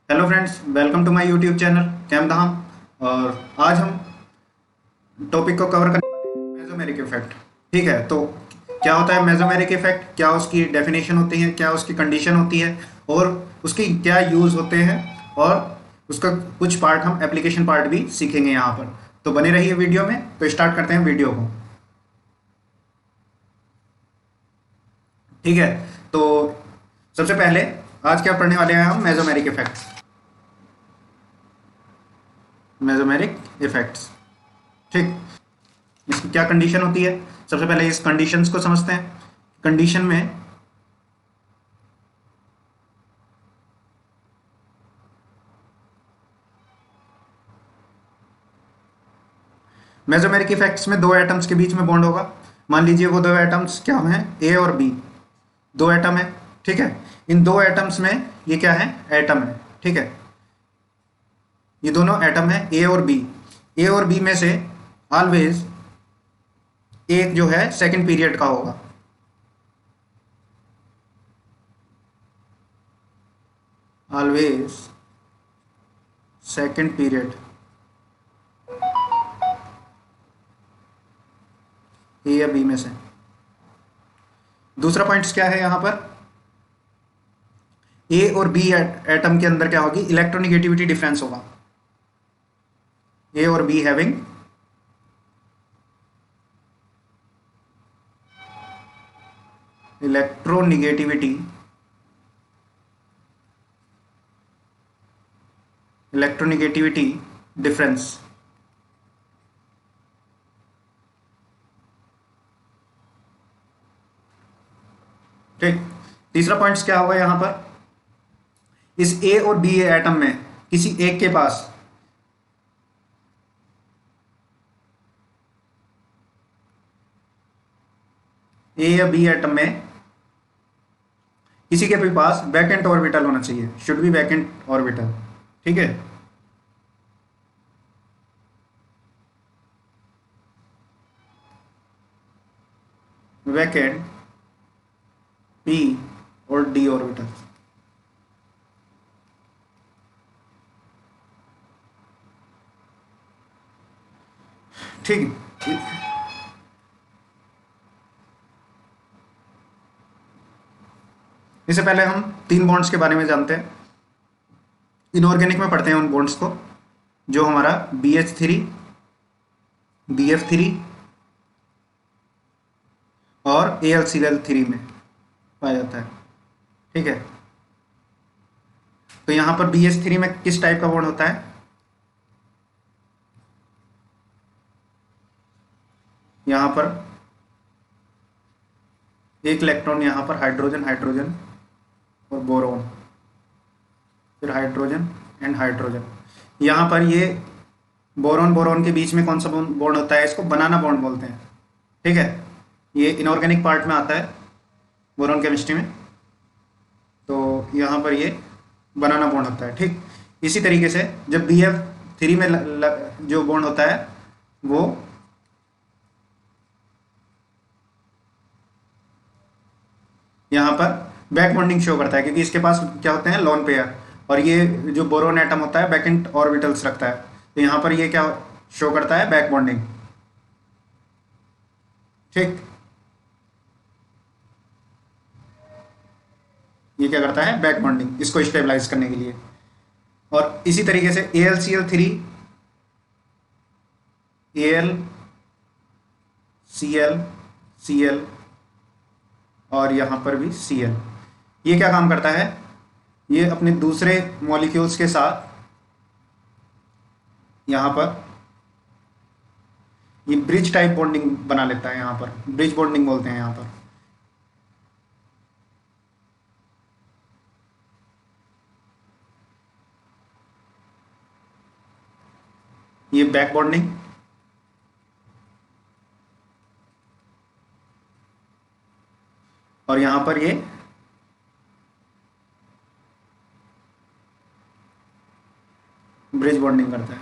Hello friends, welcome to my YouTube channel कैम धाम। और आज हम टॉपिक को कवर करने वाले हैं मेसोमेरिक इफेक्ट। ठीक है, तो क्या होता है मेसोमेरिक इफेक्ट, क्या उसकी डेफिनेशन होती है, क्या उसकी कंडीशन होती है और उसकी क्या यूज़ होते हैं, और उसका कुछ पार्ट हम एप्लीकेशन पार्ट भी सीखेंगे यहाँ पर। तो बने रहिए वीडियो में। तो स्टार्ट करते हैं वीडियो को। ठीक है, तो सबसे पहले आज क्या पढ़ने वाले हैं हम? Mesomeric effect. Mesomeric effects. ठीक, इसकी क्या कंडीशन होती है? सबसे पहले इस कंडीशंस को समझते हैं। कंडीशन में मेसोमेरिक इफेक्ट्स में दो एटम्स के बीच में बॉन्ड होगा। मान लीजिए वो दो एटम्स क्या हैं? ए और बी। दो एटम है। ठीक है, इन दो एटम्स में ये क्या है? एटम है। ठीक है, ये दोनों एटम है ए और बी। ए और बी में से ऑलवेज एक जो है सेकंड पीरियड का होगा। ऑलवेज सेकंड पीरियड ए या बी में से। दूसरा पॉइंट क्या है यहाँ पर? ए और बी एटम के अंदर क्या होगी? इलेक्ट्रोनिगेटिविटी डिफरेंस होगा। ए और be having electronegativity electronegativity difference. ठीक, तीसरा पॉइंट क्या होगा यहाँ पर? इस ए और बी एटम में किसी एक के पास ए या बी एटम में किसी के भी पास वैकेंट ऑर्बिटल होना चाहिए। Should be vacant orbital. ठीक है, वैकेंट पी और डी ऑर्बिटल। ठीक, इससे पहले हम तीन बॉन्ड्स के बारे में जानते हैं। इनऑर्गेनिक में पढ़ते हैं उन बॉन्ड्स को जो हमारा BH3, BF3 और AlCl3 में पाया जाता है। ठीक है, तो यहाँ पर BH3 में किस टाइप का बॉन्ड होता है? यहाँ पर एक इलेक्ट्रॉन, यहाँ पर हाइड्रोजन हाइड्रोजन और बोरोन, फिर हाइड्रोजन एंड हाइड्रोजन। यहाँ पर ये बोरोन बोरोन के बीच में कौन सा बॉन्ड होता है? इसको बनाना बॉन्ड बोलते हैं। ठीक है, ये इनऑर्गेनिक पार्ट में आता है बोरोन केमिस्ट्री में। तो यहाँ पर ये बनाना बॉन्ड होता है। ठीक, इसी तरीके से जब BF3 में जो बॉन्ड होता है वो यहाँ पर बैक बॉन्डिंग शो करता है, क्योंकि इसके पास क्या होते हैं? Lone pair. और ये जो बोरोन एटम होता है वैकेंट ऑर्बिटल्स रखता है। तो यहाँ पर ये क्या शो करता है? Back bonding. ठीक, ये क्या करता है? बैक बॉन्डिंग, इसको स्टेबलाइज करने के लिए। और इसी तरीके से AlCl3, AlCl, Cl और यहाँ पर भी Cl, ये क्या काम करता है? ये अपने दूसरे मॉलिक्यूल्स के साथ यहाँ पर ये ब्रिज टाइप बॉन्डिंग बना लेता है। यहाँ पर ब्रिज बॉन्डिंग बोलते हैं यहाँ पर। ये बैक बॉन्डिंग, और यहाँ पर ये ब्रिज बॉन्डिंग करता है।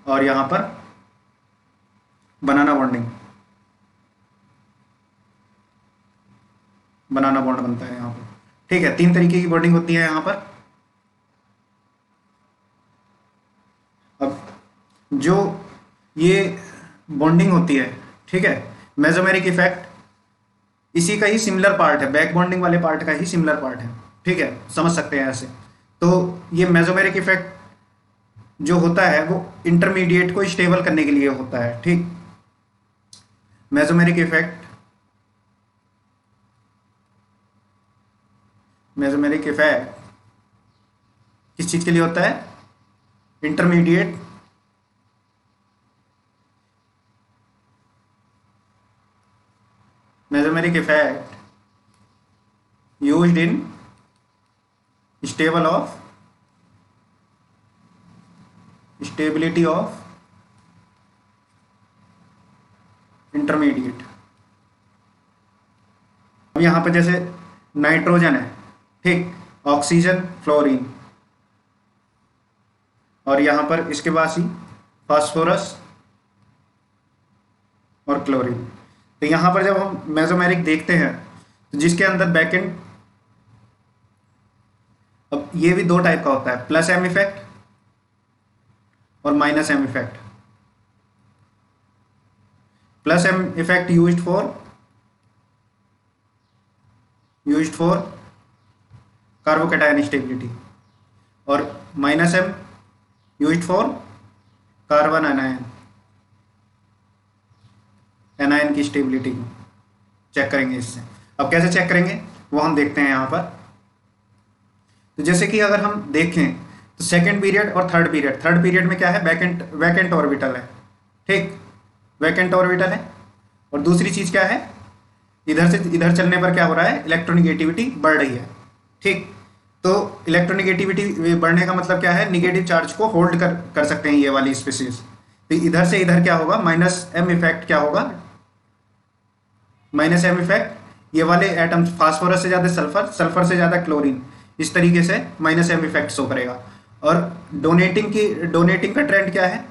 और यहाँ पर बनाना बॉन्डिंग, बनाना बॉन्ड बनता है यहाँ पर। ठीक है, 3 तरीके की बॉन्डिंग होती है यहाँ पर। अब जो ये बॉन्डिंग होती है, ठीक है, मेसोमेरिक इफेक्ट इसी का ही सिमिलर पार्ट है, बैक बॉन्डिंग वाले पार्ट का ही सिमिलर पार्ट है, ठीक है, समझ सकते हैं ऐसे। तो ये मेसोमेरिक इफेक्ट जो होता है वो इंटरमीडिएट को स्टेबल करने के लिए होता है, ठीक। मेसोमेरिक इफेक्ट किस चीज के लिए होता है? Intermediate mesomeric effect used in stability of intermediate. अब यहाँ पे जैसे नाइट्रोजन है, ठीक, ऑक्सीजन, फ्लोरीन, और यहाँ पर इसके पास ही फास्फोरस और क्लोरीन। तो यहाँ पर जब हम मेसोमेरिक देखते हैं तो जिसके अंदर बैकेंड, अब ये भी 2 टाइप का होता है, प्लस एम इफेक्ट और minus M effect. Plus M effect used for carbocation stability, और minus M used for carbon anion की स्टेबिलिटी को चेक करेंगे इससे। अब कैसे चेक करेंगे वो हम देखते हैं यहाँ पर। तो जैसे कि अगर हम देखें तो सेकेंड पीरियड और थर्ड पीरियड में क्या है? वैकेंट ऑर्बिटल है, ठीक, वैकेंट ऑर्बिटल है। और दूसरी चीज क्या है? इधर से इधर चलने पर क्या हो रहा है? इलेक्ट्रोनिगेटिविटी बढ़ रही है, ठीक। तो इलेक्ट्रोनिगेटिविटी बढ़ने का मतलब क्या है? निगेटिव चार्ज को होल्ड कर सकते हैं ये वाली स्पीसीज। तो इधर से इधर क्या होगा? माइनस एम इफेक्ट क्या होगा? माइनस एम इफेक्ट, ये वाले एटम्स, फास्फोरस से ज़्यादा सल्फर, सल्फर से ज़्यादा क्लोरीन, इस तरीके से माइनस एम इफेक्ट शो करेगा। और डोनेटिंग का ट्रेंड क्या है?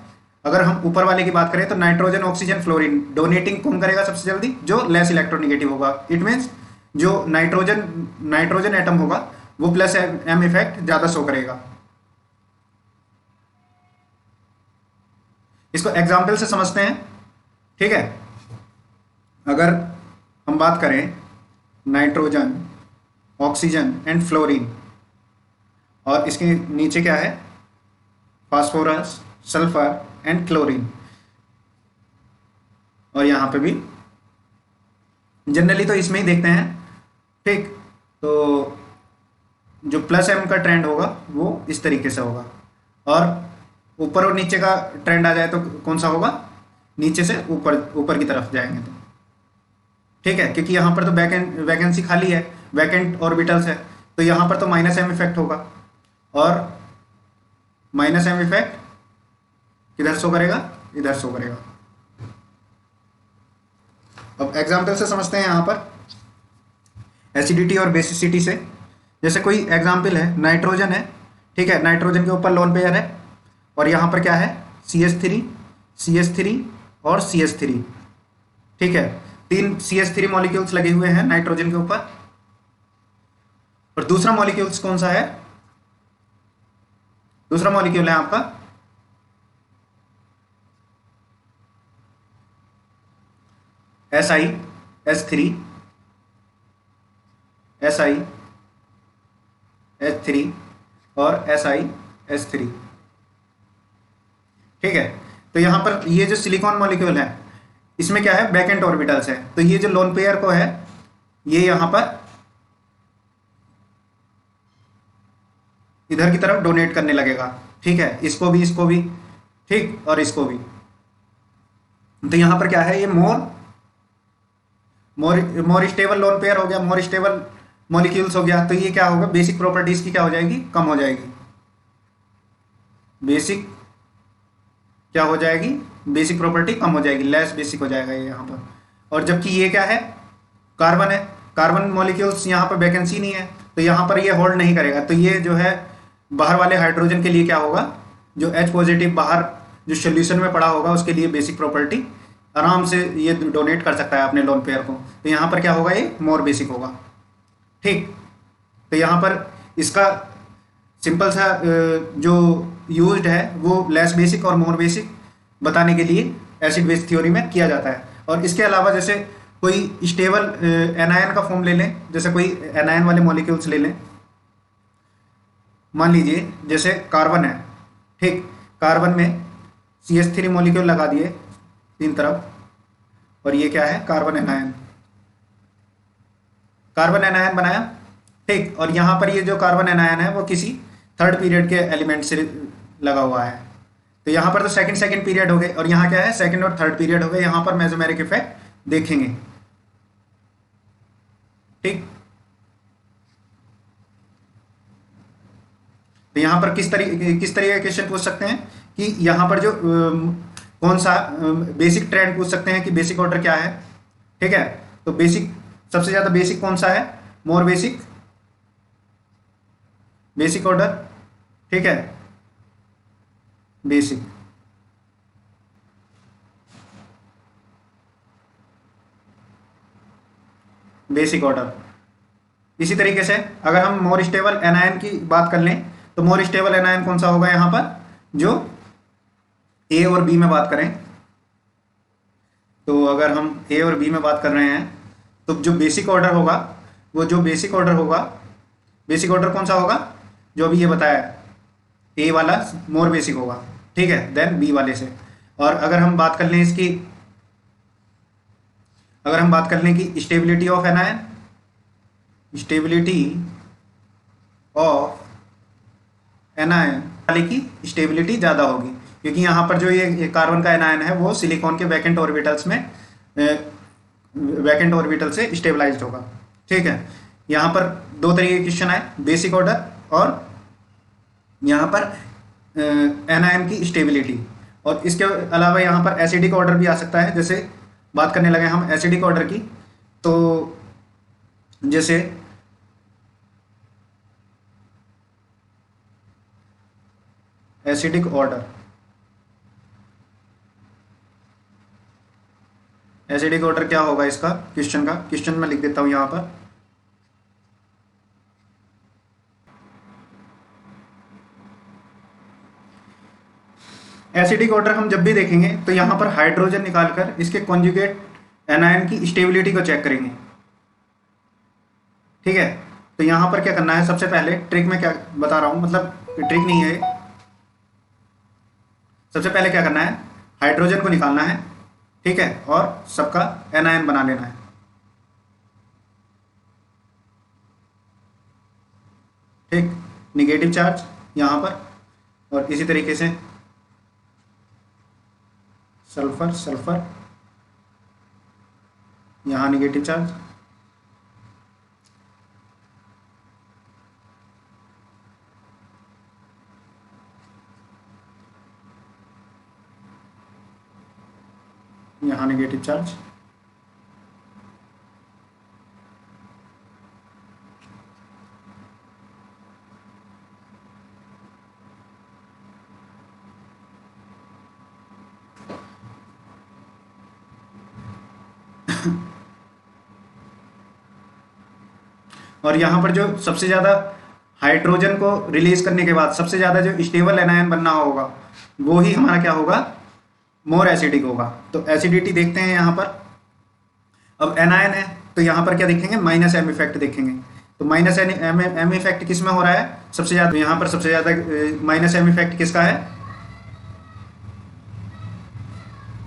अगर हम ऊपर वाले की बात करें तो नाइट्रोजन, ऑक्सीजन, फ्लोरीन, डोनेटिंग कौन करेगा सबसे जल्दी? जो लेस इलेक्ट्रोनिगेटिव होगा। इट मीन्स जो नाइट्रोजन एटम होगा वो प्लस एम इफेक्ट ज़्यादा शो करेगा। इसको एग्जाम्पल से समझते हैं, ठीक है। अगर हम बात करें नाइट्रोजन, ऑक्सीजन एंड फ्लोरीन, और इसके नीचे क्या है? फास्फोरस, सल्फर एंड क्लोरीन, और यहां पे भी जनरली तो इसमें ही देखते हैं, ठीक। तो जो प्लस एम का ट्रेंड होगा वो इस तरीके से होगा, और ऊपर और नीचे का ट्रेंड आ जाए तो कौन सा होगा? नीचे से ऊपर की तरफ जाएंगे तो, ठीक है, क्योंकि यहाँ पर तो वैकेंसी खाली है, वैकेंट ऑर्बिटल्स है, तो यहाँ पर तो माइनस एम इफेक्ट होगा। और माइनस एम इफेक्ट किधर शो करेगा? इधर शो करेगा। अब एग्जाम्पल से समझते हैं यहाँ पर एसिडिटी और बेसिसिटी से। जैसे कोई एग्जाम्पल है, नाइट्रोजन है, ठीक है, नाइट्रोजन के ऊपर लोन पेयर है, और यहाँ पर क्या है? CH3 और CH3, ठीक है, 3 CH3 मॉलिक्यूल्स लगे हुए हैं नाइट्रोजन के ऊपर। और दूसरा मॉलिक्यूल्स कौन सा है? दूसरा मॉलिक्यूल है आपका SiH3 और SiH3, ठीक है। तो यहां पर ये जो सिलिकॉन मॉलिक्यूल है इसमें क्या है? बैकेंट ऑर्बिटल्स है। तो ये जो लोन पेयर को है ये यहां पर इधर की तरफ डोनेट करने लगेगा, ठीक है, इसको भी, ठीक, और इसको भी। तो यहां पर क्या है? ये मोर स्टेबल लोन पेयर हो गया, मोर स्टेबल मॉलिक्यूल्स हो गया। तो ये क्या होगा? बेसिक प्रॉपर्टीज की क्या हो जाएगी? कम हो जाएगी। बेसिक क्या हो जाएगी? बेसिक प्रॉपर्टी कम हो जाएगी, लेस बेसिक हो जाएगा ये यहाँ पर। और जबकि ये क्या है? कार्बन है, कार्बन मॉलिक्यूल्स यहाँ पर वैकेंसी नहीं है, तो यहाँ पर ये होल्ड नहीं करेगा। तो ये जो है बाहर वाले हाइड्रोजन के लिए क्या होगा? जो H पॉजिटिव बाहर जो सोल्यूशन में पड़ा होगा उसके लिए बेसिक प्रॉपर्टी आराम से ये डोनेट कर सकता है अपने लोन पेयर को। तो यहाँ पर क्या होगा? ये मोर बेसिक होगा, ठीक। तो यहाँ पर इसका सिंपल सा जो यूज्ड है वो लेस बेसिक और मोर बेसिक बताने के लिए एसिड बेस थ्योरी में किया जाता है। और इसके अलावा जैसे कोई स्टेबल एनायन का फॉर्म ले लें, जैसे कोई एनायन वाले मॉलिक्यूल्स ले लें, मान लीजिए जैसे कार्बन है, ठीक, कार्बन में CH3 मॉलिक्यूल लगा दिए तीन तरफ, और ये क्या है, कार्बन एनायन, कार्बन एनायन बनाया, ठीक। और यहाँ पर ये जो कार्बन एनायन है वो किसी थर्ड पीरियड के एलिमेंट से लगा हुआ है, तो यहाँ पर तो सेकंड पीरियड हो गए, और यहाँ क्या है, सेकंड और थर्ड पीरियड हो गए। यहाँ पर मेसोमेरिक इफेक्ट देखेंगे, ठीक। तो यहाँ पर किस तरीके का क्वेश्चन पूछ सकते हैं कि यहाँ पर जो कौन सा बेसिक ट्रेंड पूछ सकते हैं कि बेसिक ऑर्डर क्या है, ठीक है। तो बेसिक, सबसे ज़्यादा बेसिक कौन सा है, मोर बेसिक, बेसिक ऑर्डर, ठीक है, बेसिक। Basic order. इसी तरीके से अगर हम मोर स्टेबल एनायन की बात कर लें तो मोर स्टेबल एनायन कौन सा होगा, यहाँ पर जो ए और बी में बात करें, तो अगर हम ए और बी में बात कर रहे हैं तो जो बेसिक ऑर्डर होगा, वो जो बेसिक ऑर्डर होगा, बेसिक ऑर्डर कौन सा होगा, जो अभी ये बताया, ए वाला मोर बेसिक होगा, ठीक है, देन बी वाले से। और अगर हम बात कर लें इसकी, अगर हम बात कर लें कि stability of anion, stability of anion वाले की स्टेबिलिटी ज़्यादा होगी, क्योंकि यहाँ पर जो ये कार्बन का एनायन है वो सिलिकॉन के वैकेंट ऑर्बिटल्स में, वैकेंट ऑर्बिटल से स्टेबलाइज्ड होगा, ठीक है। यहाँ पर दो तरीके के क्वेश्चन आए, बेसिक ऑर्डर और यहाँ पर एनायन की स्टेबिलिटी। और इसके अलावा यहाँ पर एसिडिक ऑर्डर भी आ सकता है, जैसे बात करने लगे हम एसिडिक ऑर्डर की, तो जैसे एसिडिक ऑर्डर, एसिडिक ऑर्डर क्या होगा इसका, क्वेश्चन का, क्वेश्चन में लिख देता हूं यहां पर, एसिडिक ऑर्डर हम जब भी देखेंगे तो यहां पर हाइड्रोजन निकालकर इसके कॉन्जुगेट एनायन की स्टेबिलिटी को चेक करेंगे, ठीक है। तो यहां पर क्या करना है, सबसे पहले ट्रिक में क्या बता रहा हूं, मतलब ट्रिक नहीं है, सबसे पहले क्या करना है, हाइड्रोजन को निकालना है, ठीक है, और सबका एनायन बना लेना है, ठीक, निगेटिव चार्ज यहां पर, और इसी तरीके से सल्फर, सल्फर यहां निगेटिव चार्ज, यहाँ नेगेटिव चार्ज, और यहाँ पर जो सबसे ज़्यादा हाइड्रोजन को रिलीज करने के बाद सबसे ज़्यादा जो स्टेबल एनायन बनना होगा वो ही हमारा क्या होगा, मोर एसिडिक होगा। तो एसिडिटी देखते हैं यहाँ पर, अब एनायन है तो यहाँ पर क्या देखेंगे, माइनस एम इफेक्ट देखेंगे। तो माइनस एम इफेक्ट किस में हो रहा है सबसे ज़्यादा, तो यहाँ पर सबसे ज़्यादा माइनस एम इफेक्ट किसका है,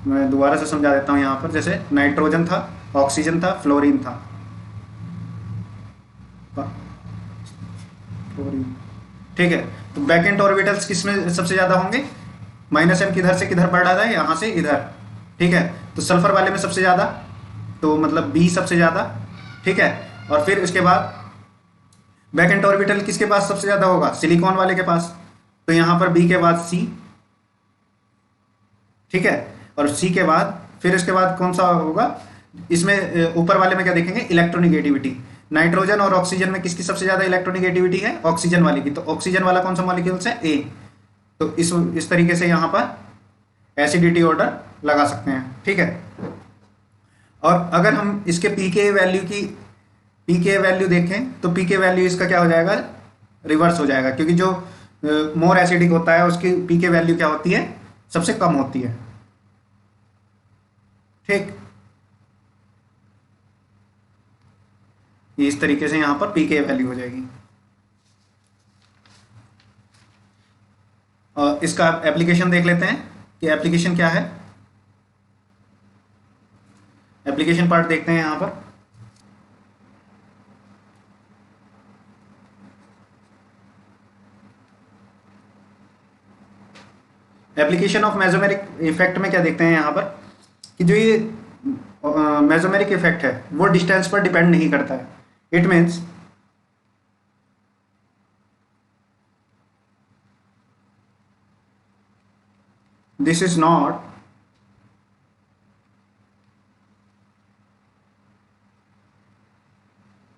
मैं दोबारा से समझा देता हूँ। यहाँ पर जैसे नाइट्रोजन था, ऑक्सीजन था, फ्लोरीन था, ठीक है। तो बैकेंट ऑर्बिटल्स किसमें सबसे ज़्यादा होंगे, माइनस एम किधर से किधर बढ़ रहा है, यहाँ से इधर, ठीक है। तो सल्फर वाले में सबसे ज़्यादा, तो मतलब बी सबसे ज़्यादा, ठीक है। और फिर उसके बाद बैकेंट ऑर्बिटल किसके पास सबसे ज़्यादा होगा, सिलिकॉन वाले के पास, तो यहाँ पर बी के बाद सी, ठीक है। और सी के बाद फिर इसके बाद कौन सा होगा, इसमें ऊपर वाले में क्या देखेंगे, इलेक्ट्रोनिगेटिविटी। नाइट्रोजन और ऑक्सीजन में किसकी सबसे ज़्यादा इलेक्ट्रोनिगेटिविटी है, ऑक्सीजन वाली की। तो ऑक्सीजन वाला कौन सा मॉलिक्यूल्स है, ए। तो इस तरीके से यहाँ पर एसिडिटी ऑर्डर लगा सकते हैं, ठीक है। और अगर हम इसके पीके वैल्यू की पी के वैल्यू देखें तो पी के वैल्यू इसका क्या हो जाएगा, रिवर्स हो जाएगा, क्योंकि जो मोर एसिडिक होता है उसकी पी के वैल्यू क्या होती है, सबसे कम होती है। ठीक, इस तरीके से यहां पर पी के वैल्यू हो जाएगी। और इसका एप्लीकेशन देख लेते हैं कि एप्लीकेशन क्या है। एप्लीकेशन पार्ट देखते हैं यहां पर। एप्लीकेशन ऑफ मेसोमेरिक इफेक्ट में क्या देखते हैं यहां पर कि जो ये मेसोमेरिक इफेक्ट है वो डिस्टेंस पर डिपेंड नहीं करता है। It means this is not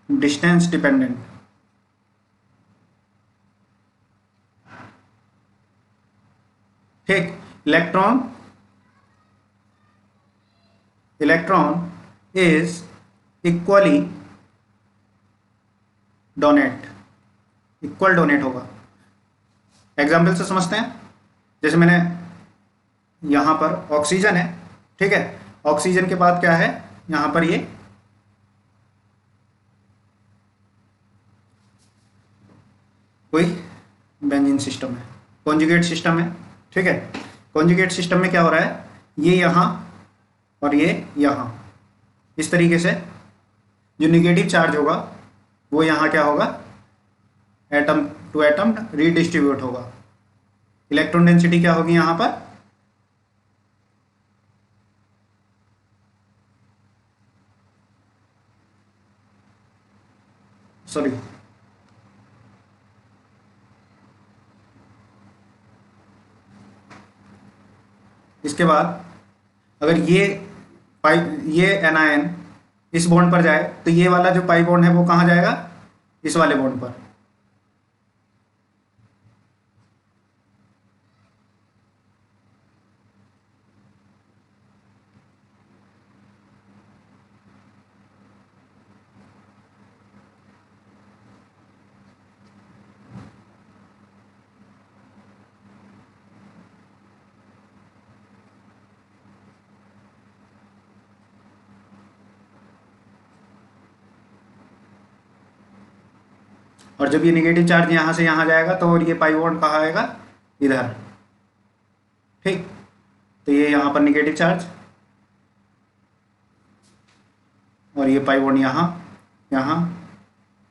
distance dependent. ठीक, electron is equally donate, equal donate होगा। एग्जाम्पल से समझते हैं। जैसे मैंने यहां पर ऑक्सीजन है, ठीक है, ऑक्सीजन के बाद क्या है, यहां पर ये कोई बेंजीन सिस्टम है, कॉन्जुगेट सिस्टम है। ठीक है, कॉन्जुगेट सिस्टम में क्या हो रहा है, ये यहाँ और ये यहाँ, इस तरीके से जो निगेटिव चार्ज होगा वो यहाँ क्या होगा, एटम टू एटम रीडिस्ट्रीब्यूट होगा। इलेक्ट्रॉन डेंसिटी क्या होगी यहाँ पर, सॉरी इसके बाद अगर ये पाई, ये एनायन इस बॉन्ड पर जाए तो ये वाला जो पाई बॉन्ड है वो कहाँ जाएगा, इस वाले बॉन्ड पर। और जब ये नेगेटिव चार्ज यहाँ से यहाँ जाएगा तो और ये पाई बॉन्ड कहाँ आएगा, इधर। ठीक, तो ये यहाँ पर नेगेटिव चार्ज और ये पाई बॉन्ड यहाँ यहाँ,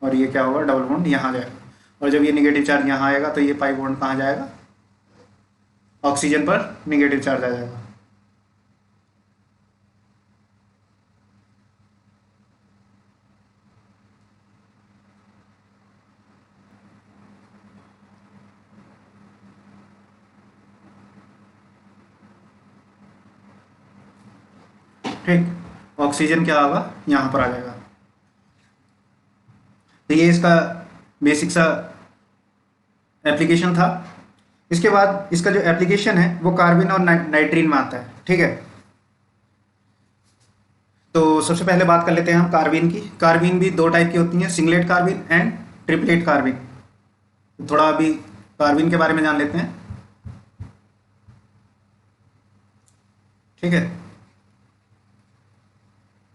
और ये क्या होगा, डबल बॉन्ड यहाँ जाएगा। और जब ये नेगेटिव चार्ज यहाँ आएगा तो ये पाई बॉन्ड कहाँ जाएगा, ऑक्सीजन पर नेगेटिव चार्ज आ जाएगा। ठीक, ऑक्सीजन क्या होगा, यहाँ पर आ जाएगा। तो ये इसका बेसिक सा एप्लीकेशन था। इसके बाद इसका जो एप्लीकेशन है वो कार्बिन और नाइट्रीन में आता है। ठीक है, तो सबसे पहले बात कर लेते हैं हम कार्बिन की। कार्बिन भी दो टाइप की होती हैं, सिंगलेट कार्बिन एंड ट्रिपलेट कार्बिन। तो थोड़ा अभी कार्बिन के बारे में जान लेते हैं। ठीक है,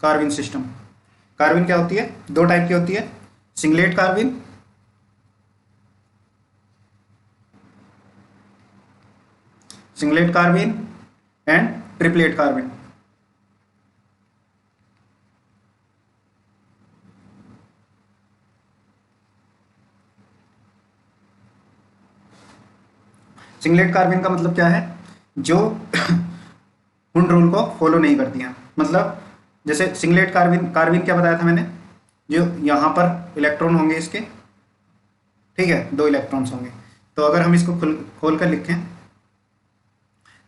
कार्बिन सिस्टम, कार्बिन क्या होती है, दो टाइप की होती है, singlet carbene and triplet carbene. Singlet carbene का मतलब क्या है, जो हुंड रूल को फॉलो नहीं करती हैं। मतलब जैसे सिंगलेट कार्बिन, कार्बिन क्या बताया था मैंने, जो यहाँ पर इलेक्ट्रॉन होंगे इसके, ठीक है, दो इलेक्ट्रॉन्स होंगे। तो अगर हम इसको खोल कर लिखें,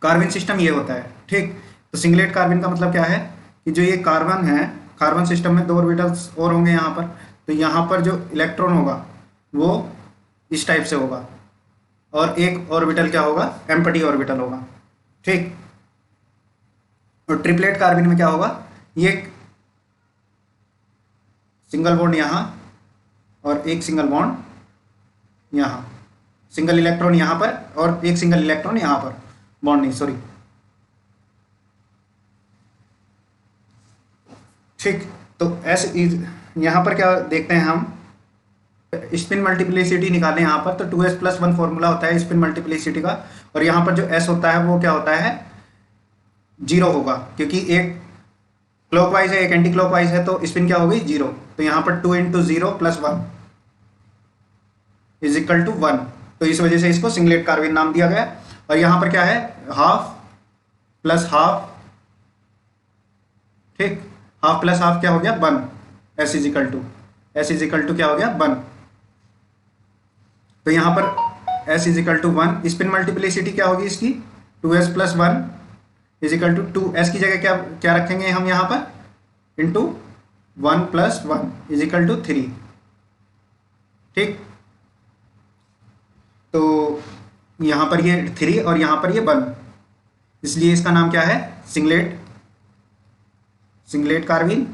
कार्बिन सिस्टम ये होता है। ठीक, तो सिंगलेट कार्बिन का मतलब क्या है कि जो ये कार्बन है, कार्बन सिस्टम में दो ऑर्बिटल्स और होंगे यहाँ पर, तो यहाँ पर जो इलेक्ट्रॉन होगा वो इस टाइप से होगा, और एक ऑर्बिटल क्या होगा, एम्प्टी ऑर्बिटल होगा। ठीक, और ट्रिपलेट कार्बिन में क्या होगा, ये सिंगल बॉन्ड यहाँ और एक सिंगल बॉन्ड यहाँ, सिंगल इलेक्ट्रॉन यहाँ पर और एक सिंगल इलेक्ट्रॉन यहाँ पर, बॉन्ड नहीं सॉरी। ठीक, तो एस इज, यहाँ पर क्या देखते हैं हम, स्पिन मल्टीप्लिसिटी निकालें यहाँ पर, तो 2s+1 फॉर्मूला होता है स्पिन मल्टीप्लिसिटी का, और यहाँ पर जो s होता है वो क्या होता है, 0 होगा, क्योंकि एक क्लॉकवाइज है एक एंटी क्लॉकवाइज है, तो स्पिन क्या होगी 0। तो यहाँ पर 2 × 0 + 1 = 1, तो इस वजह से इसको सिंगलेट कार्बाइन नाम दिया गया। और यहाँ पर क्या है, हाफ प्लस हाफ, ठीक, हाफ प्लस हाफ क्या हो गया 1, s = क्या हो गया 1। तो यहाँ पर s = 1, स्पिन मल्टीप्लिसिटी क्या होगी इसकी, 2s+1 = 2, s की जगह क्या क्या रखेंगे हम यहाँ पर, इंटू 1 + 1 = 3, ठीक। तो यहाँ पर ये 3 और यहाँ पर ये 1, इसलिए इसका नाम क्या है, सिंगलेट कार्बाइन,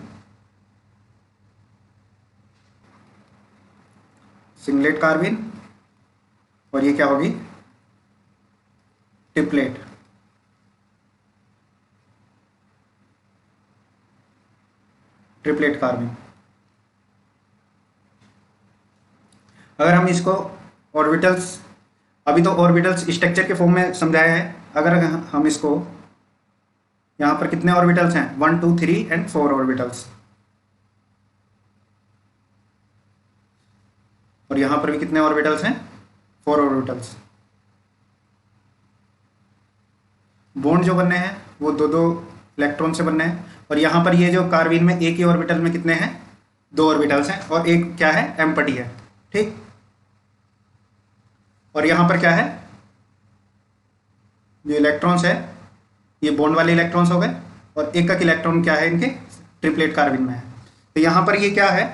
सिंगलेट कार्बाइन। और ये क्या होगी, ट्रिपलेट, ट्रिपलेट कार्बाइन। अगर हम इसको ऑर्बिटल्स, अभी तो ऑर्बिटल्स स्ट्रक्चर के फॉर्म में समझाया है, अगर हम इसको यहाँ पर कितने ऑर्बिटल्स हैं, 1 2 3 एंड 4 ऑर्बिटल्स, और यहाँ पर भी कितने ऑर्बिटल्स हैं, 4 ऑर्बिटल्स। बॉन्ड जो बनने हैं वो 2 इलेक्ट्रॉन से बनने हैं, और यहाँ पर ये जो कार्बाइन में एक ही ऑर्बिटल में कितने हैं, 2 ऑर्बिटल्स हैं, और एक क्या है, एम्प्टी है, ठीक। और यहाँ पर क्या है, जो इलेक्ट्रॉन्स है ये बॉन्ड वाले इलेक्ट्रॉन्स हो गए, और एक एक इलेक्ट्रॉन क्या है इनके, ट्रिपलेट कार्बाइन में है। तो यहाँ पर ये क्या है,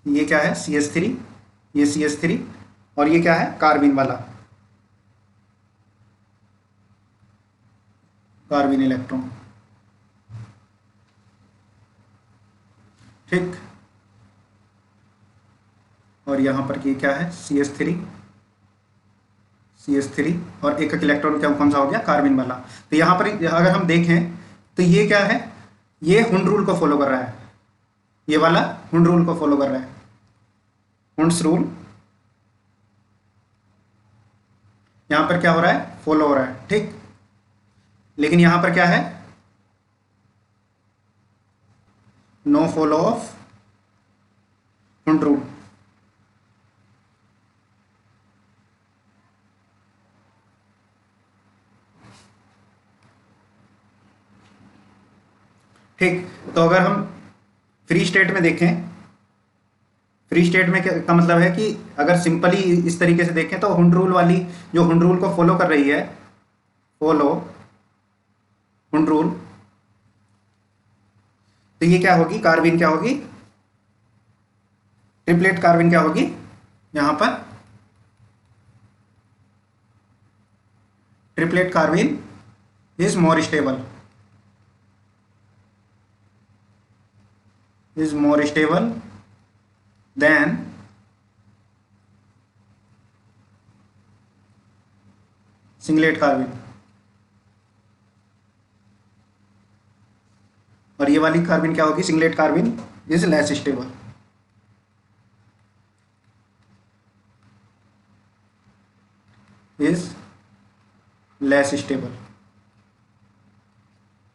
ये क्या है CH3, ये CH3, और ये क्या है, कार्बाइन वाला, कार्बाइन इलेक्ट्रॉन, ठीक। और यहाँ पर ये क्या है, CH3 और एक इलेक्ट्रॉन क्या कौन सा हो गया, कार्बाइन वाला। तो यहाँ पर अगर हम देखें तो ये क्या है, ये हुंड रूल को फॉलो कर रहा है, ये वाला हुंड रूल को फॉलो कर रहा है, हुंड्स रूल यहाँ पर क्या हो रहा है, फॉलो हो रहा है, ठीक। लेकिन यहाँ पर क्या है, no follow of Hund rule. ठीक, तो अगर हम फ्री स्टेट में देखें, फ्री स्टेट में क्या का मतलब है कि अगर सिंपली इस तरीके से देखें तो हुंड रूल वाली, जो हुंड रूल को फॉलो कर रही है, फॉलो हुंड रूल, तो ये क्या होगी, कार्बाइन क्या होगी, ट्रिपलेट कार्बाइन क्या होगी, यहां पर triplet carbene is more stable, is more stable than singlet carbene. और ये वाली कार्बाइन क्या होगी, singlet carbene is less stable, is less stable.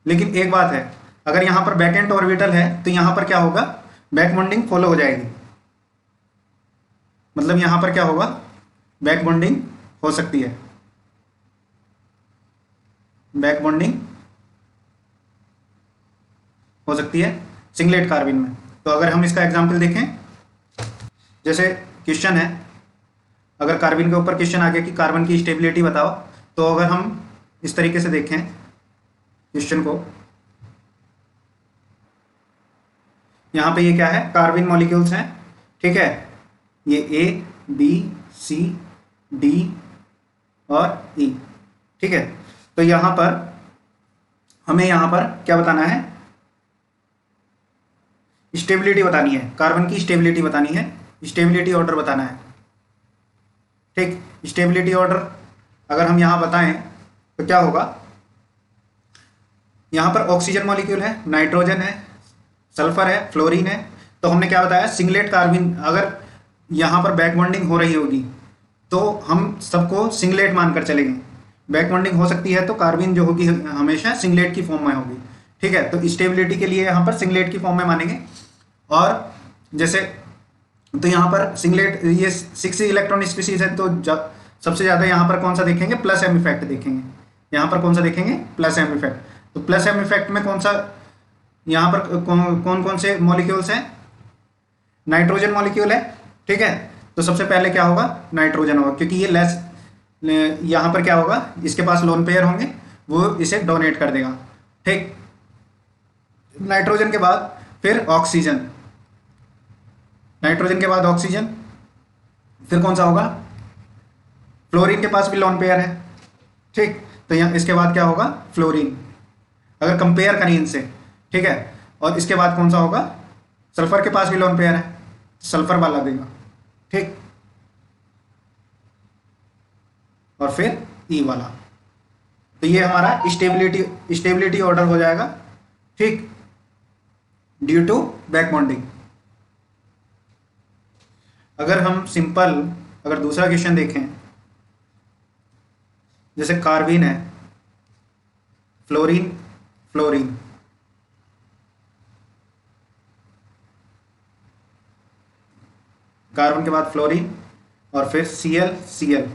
लेकिन एक बात है, अगर यहां पर बैक एंड ऑर्बिटल है तो यहां पर क्या होगा, बैक बॉन्डिंग फॉलो हो जाएगी, मतलब यहां पर क्या होगा, बैक बॉन्डिंग हो सकती है, बैक बॉन्डिंग हो सकती है सिंगलेट कार्बाइन में। तो अगर हम इसका एग्जांपल देखें, जैसे क्वेश्चन है, अगर कार्बाइन के ऊपर क्वेश्चन आ गया कि कार्बन की स्टेबिलिटी बताओ, तो अगर हम इस तरीके से देखें क्वेश्चन को, यहाँ पे ये क्या है, कार्बाइन मॉलिक्यूल्स हैं, ठीक है, ये A B C D और E, ठीक है। तो यहाँ पर हमें यहाँ पर क्या बताना है, स्टेबिलिटी बतानी है, कार्बन की स्टेबिलिटी बतानी है, स्टेबिलिटी ऑर्डर बताना है। ठीक, स्टेबिलिटी ऑर्डर अगर हम यहाँ बताएं तो क्या होगा, यहाँ पर ऑक्सीजन मॉलिक्यूल है, नाइट्रोजन है, सल्फर है, फ्लोरीन है। तो हमने क्या बताया, सिंगलेट कार्बन अगर यहाँ पर बैक बॉन्डिंग हो रही होगी तो हम सबको सिंगलेट मानकर चलेंगे। बैक बॉन्डिंग हो सकती है तो कार्बन जो होगी हमेशा सिंगलेट की फॉर्म में होगी। ठीक है, तो स्टेबिलिटी के लिए यहाँ पर सिंगलेट की फॉर्म में मानेंगे। और जैसे तो यहाँ पर सिंगलेट ये 6 इलेक्ट्रॉन स्पीसीज है, तो सबसे ज़्यादा यहाँ पर कौन सा देखेंगे, प्लस एम इफेक्ट देखेंगे। यहाँ पर कौन सा देखेंगे, प्लस एम इफेक्ट। तो प्लस एम इफेक्ट में कौन सा, यहाँ पर कौन कौन से मॉलिक्यूल्स हैं, नाइट्रोजन मॉलिक्यूल है। ठीक है, तो सबसे पहले क्या होगा, नाइट्रोजन होगा, क्योंकि ये लेस, यहाँ पर क्या होगा, इसके पास लोन पेयर होंगे, वो इसे डोनेट कर देगा। ठीक, नाइट्रोजन के बाद फिर ऑक्सीजन, नाइट्रोजन के बाद ऑक्सीजन, फिर कौन सा होगा, फ्लोरीन के पास भी लोन पेयर है। ठीक, तो यहाँ इसके बाद क्या होगा, फ्लोरीन, अगर कंपेयर करें इनसे। ठीक है, और इसके बाद कौन सा होगा, सल्फर के पास भी लोन पेयर है, सल्फर वाला देगा। ठीक, और फिर ई वाला। तो ये हमारा स्टेबिलिटी ऑर्डर हो जाएगा। ठीक, ड्यू टू बैक बॉन्डिंग। अगर हम सिंपल अगर दूसरा क्वेश्चन देखें, जैसे कार्बन है, फ्लोरीन, फ्लोरीन, कार्बन के बाद फ्लोरीन, और फिर Cl, Cl,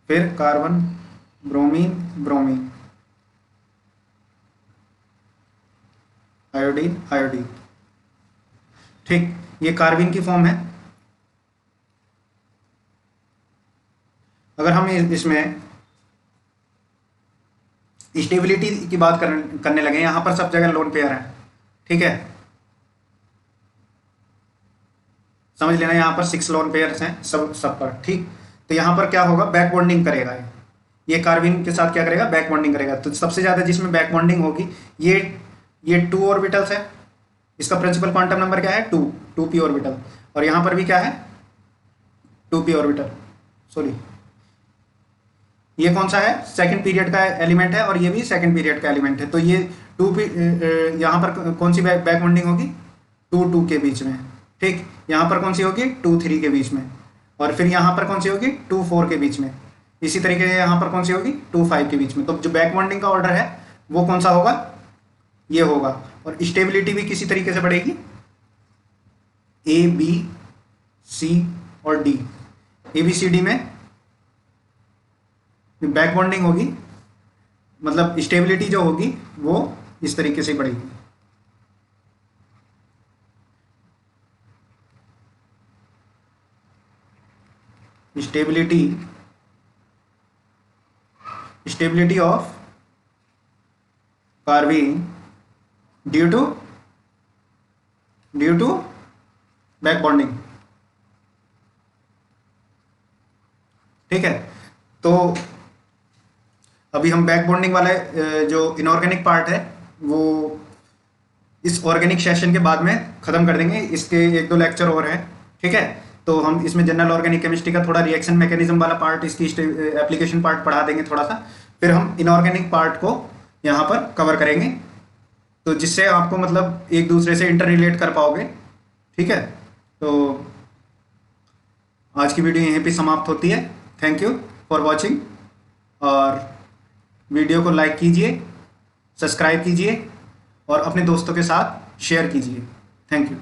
फिर carbon, bromine, bromine, iodine, iodine. ठीक, ये कार्बन की फॉर्म है। अगर हम इसमें स्टेबिलिटी की बात करने लगे, यहां पर सब जगह लोन पेयर है। ठीक है, समझ लेना, यहाँ पर 6 लोन पेयर्स हैं सब पर। ठीक, तो यहाँ पर क्या होगा, बैक बॉन्डिंग करेगा ये कार्बन के साथ क्या करेगा, बैक बॉन्डिंग करेगा। तो सबसे ज़्यादा जिसमें बैक बॉन्डिंग होगी ये 2 ऑर्बिटल्स है। इसका प्रिंसिपल क्वांटम नंबर क्या है, 2p ऑर्बिटल। और यहाँ पर भी क्या है, 2p ऑर्बिटल। सॉरी, ये कौन सा है, सेकंड पीरियड का एलिमेंट है, और ये भी सेकंड पीरियड का एलिमेंट है। तो ये 2p, यहाँ पर कौन सी बैक बॉन्डिंग होगी, 2 के बीच में। ठीक, यहाँ पर कौन सी होगी, 2-3 के बीच में, और फिर यहाँ पर कौन सी होगी, 2-4 के बीच में। इसी तरीके से यहाँ पर कौन सी होगी, 2-5 के बीच में। तो जो बैक बॉन्डिंग का ऑर्डर है वो कौन सा होगा, ये होगा। और स्टेबिलिटी भी किसी तरीके से बढ़ेगी, A, B, C और D। ABCD में बैक बॉन्डिंग होगी, मतलब स्टेबिलिटी जो होगी वो इस तरीके से बढ़ेगी। Stability of carbon due to back bonding. ठीक है, तो अभी हम बैक बॉन्डिंग वाले जो इनऑर्गेनिक पार्ट है वो इस ऑर्गेनिक सेशन के बाद में ख़त्म कर देंगे। इसके 1-2 लेक्चर और हैं। ठीक है, तो हम इसमें जनरल ऑर्गेनिक केमिस्ट्री का थोड़ा रिएक्शन मैकेनिज्म वाला पार्ट, इसकी एप्लीकेशन पार्ट पढ़ा देंगे थोड़ा सा, फिर हम इनऑर्गेनिक पार्ट को यहाँ पर कवर करेंगे, तो जिससे आपको मतलब एक दूसरे से इंटर रिलेट कर पाओगे। ठीक है, तो आज की वीडियो यहीं पे समाप्त होती है। थैंक यू फॉर वॉचिंग, और वीडियो को लाइक कीजिए, सब्सक्राइब कीजिए और अपने दोस्तों के साथ शेयर कीजिए। Thank you.